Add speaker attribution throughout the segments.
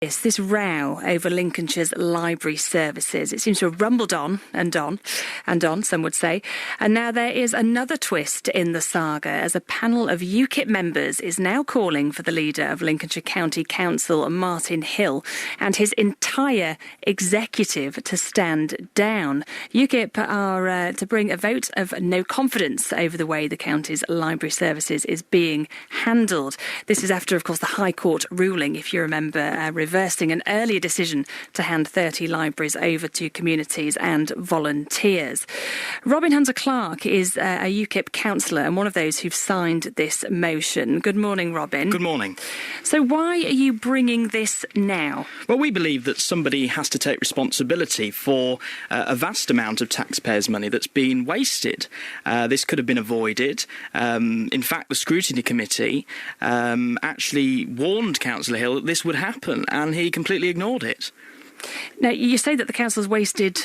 Speaker 1: This row over Lincolnshire's library services. It seems to have rumbled on and on and on, some would say. And now there is another twist in the saga as a panel of UKIP members is now calling for the leader of Lincolnshire County Council, Martin Hill, and his entire executive to stand down. UKIP are to bring a vote of no confidence over the way the county's library services is being handled. This is after, of course, the High Court ruling, if you remember, reversing an earlier decision to hand 30 libraries over to communities and volunteers. Robin Hunter-Clarke is a UKIP councillor and one of those who've signed this motion. Good morning, Robin.
Speaker 2: Good morning.
Speaker 1: So why are you bringing this now?
Speaker 2: Well, we believe that somebody has to take responsibility for a vast amount of taxpayers' money that's been wasted. This could have been avoided. In fact, the Scrutiny Committee actually warned Councillor Hill that this would happen, and he completely ignored it.
Speaker 1: Now, you say that the council's wasted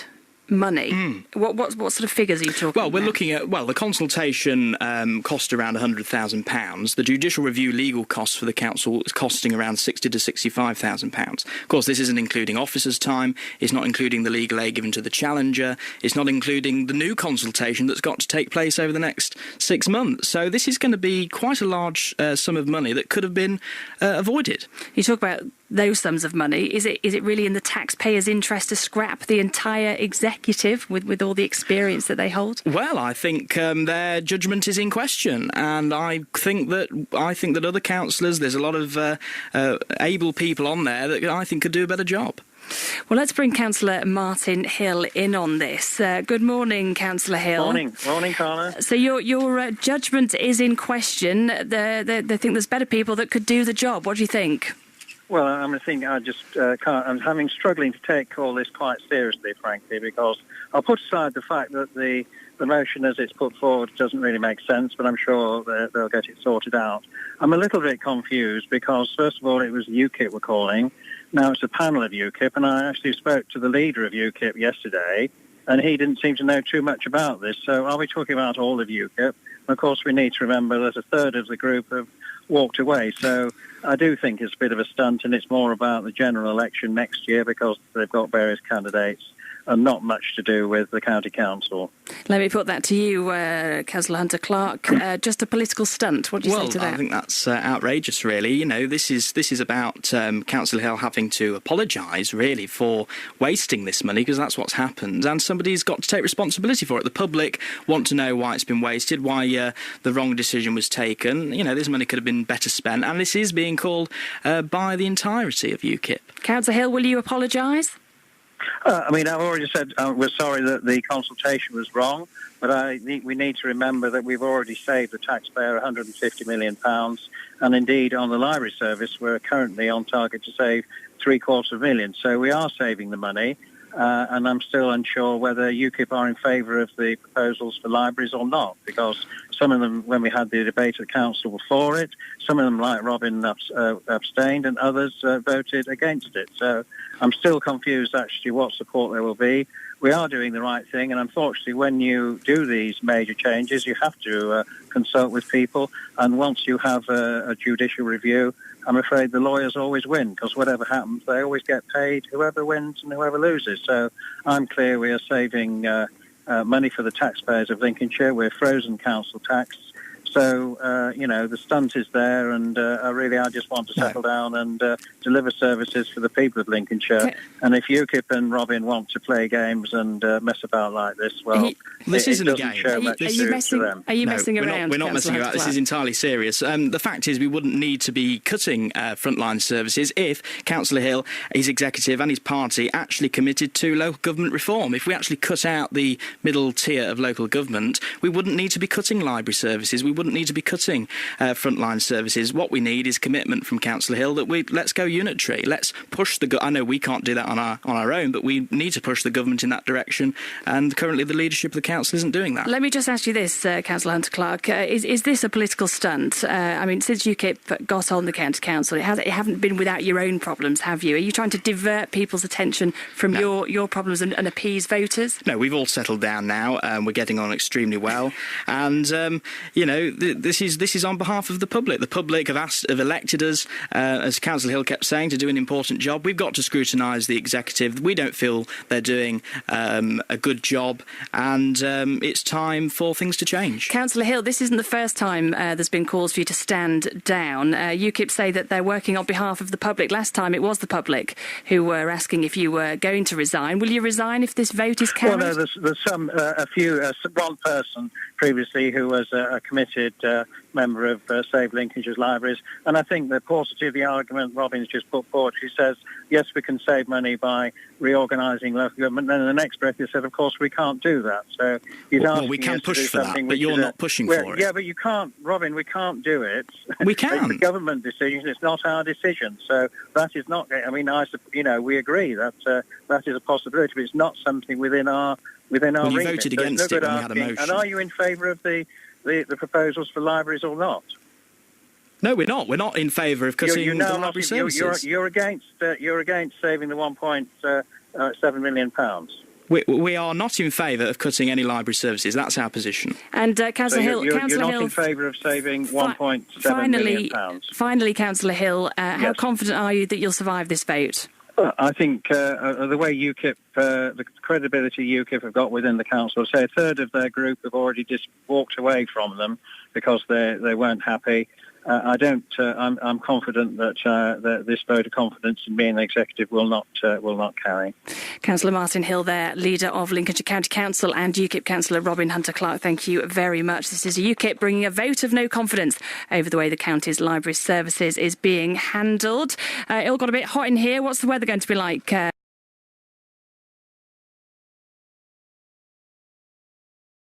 Speaker 1: money. What sort of figures are you talking about?
Speaker 2: Well, we're looking at, the consultation cost around £100,000. The judicial review legal costs for the council is costing around £60,000 to £65,000. Of course, this isn't including officers' time. It's not including the legal aid given to the challenger. It's not including the new consultation that's got to take place over the next 6 months. So this is going to be quite a large sum of money that could have been avoided.
Speaker 1: You talk about those sums of money. Is it really in the taxpayers' interest to scrap the entire executive with all the experience that they hold?
Speaker 2: Well, I think their judgment is in question, and I think that other councillors, there's a lot of able people on there that I think could do a better job.
Speaker 1: Well, let's bring Councillor Martin Hill in on this. Good morning, Councillor Hill.
Speaker 3: Morning, Carla.
Speaker 1: So your judgment is in question. They think there's better people that could do the job. What do you think?
Speaker 3: Well, I'm struggling to take all this quite seriously, frankly, because I'll put aside the fact that the motion as it's put forward doesn't really make sense, but I'm sure they'll get it sorted out. I'm a little bit confused because, first of all, it was UKIP we're calling. Now it's a panel of UKIP, and I actually spoke to the leader of UKIP yesterday, and he didn't seem to know too much about this. So are we talking about all of UKIP? And of course, we need to remember that a third of the group have walked away. So I do think it's a bit of a stunt, and it's more about the general election next year because they've got various candidates and not much to do with the county council.
Speaker 1: Let me put that to you, Councillor Hunter-Clarke. Just a political stunt. What do you say to that?
Speaker 2: Well, I think that's outrageous, really. You know, this is about Councillor Hill having to apologise, really, for wasting this money, because that's what's happened, and somebody's got to take responsibility for it. The public want to know why it's been wasted, why the wrong decision was taken. You know, this money could have been better spent, and this is being called by the entirety of UKIP.
Speaker 1: Councillor Hill, will you apologise?
Speaker 3: I've already said we're sorry that the consultation was wrong, but we need to remember that we've already saved the taxpayer £150 million, and indeed on the library service we're currently on target to save £750,000. So we are saving the money, and I'm still unsure whether UKIP are in favour of the proposals for libraries or not, because some of them, when we had the debate at council, were for it. Some of them, like Robin, abstained, and others voted against it. So I'm still confused, actually, what support there will be. We are doing the right thing, and unfortunately, when you do these major changes, you have to consult with people. And once you have a judicial review, I'm afraid the lawyers always win, because whatever happens, they always get paid, whoever wins and whoever loses. So I'm clear we are saving money for the taxpayers of Lincolnshire. We're frozen council tax. So, the stunt is there, and I just want to settle down and deliver services for the people of Lincolnshire. Okay. And if UKIP and Robin want to play games and mess about like this, well,
Speaker 2: this isn't a game.
Speaker 1: Are you messing around?
Speaker 2: We're not messing around. This is entirely serious. The fact is we wouldn't need to be cutting frontline services if Councillor Hill, his executive and his party actually committed to local government reform. If we actually cut out the middle tier of local government, we wouldn't need to be cutting library services. We wouldn't need to be cutting frontline services. What we need is commitment from Councillor Hill that let's go unitary. Let's push I know we can't do that on our own, but we need to push the government in that direction, and currently the leadership of the council isn't doing that.
Speaker 1: Let me just ask you this, Councillor Hunter-Clarke. Is this a political stunt? Since UKIP got on the county council, it haven't been without your own problems, have you? Are you trying to divert people's attention from your problems and appease voters?
Speaker 2: No, we've all settled down now. We're getting on extremely well, and this is on behalf of the public. The public have elected us, as Councillor Hill kept saying, to do an important job. We've got to scrutinise the executive. We don't feel they're doing a good job, and it's time for things to change.
Speaker 1: Councillor Hill, this isn't the first time there's been calls for you to stand down. UKIP say that they're working on behalf of the public. Last time it was the public who were asking if you were going to resign. Will you resign if this vote is carried?
Speaker 3: Well, no, there's one person previously who was a committed member of Save Lincolnshire's Libraries, and I think the paucity of the argument Robin's just put forward, she says, yes, we can save money by reorganising local government, and then in the next breath he said, of course, we can't do that. So he's asking
Speaker 2: we can
Speaker 3: us
Speaker 2: push
Speaker 3: to do
Speaker 2: for that, but you're not pushing for it.
Speaker 3: Yeah, but you can't, Robin, we can't do it.
Speaker 2: We can.
Speaker 3: It's a government decision, it's not our decision. So that is not, I mean, we agree that that is a possibility, but it's not something within our remit.
Speaker 2: You voted against it when we had a motion.
Speaker 3: And are you in favour of the proposals for libraries or not?
Speaker 2: No, we're not. We're not in favour of cutting the library services.
Speaker 3: You're against saving the £1.7 million.
Speaker 2: We are not in favour of cutting any library services. That's our position.
Speaker 1: And Councillor Hill,
Speaker 3: you're not in favour of saving £1.7 million.
Speaker 1: Finally, Councillor Hill, how confident are you that you'll survive this vote?
Speaker 3: I think the way UKIP, the credibility UKIP have got within the council, say a third of their group have already just walked away from them because they weren't happy. I'm confident that this vote of confidence in me and the executive will not carry.
Speaker 1: Councillor Martin Hill there, leader of Lincolnshire County Council, and UKIP Councillor Robin Hunter-Clarke, thank you very much. This is UKIP bringing a vote of no confidence over the way the county's library services is being handled. It all got a bit hot in here. What's the weather going to be like?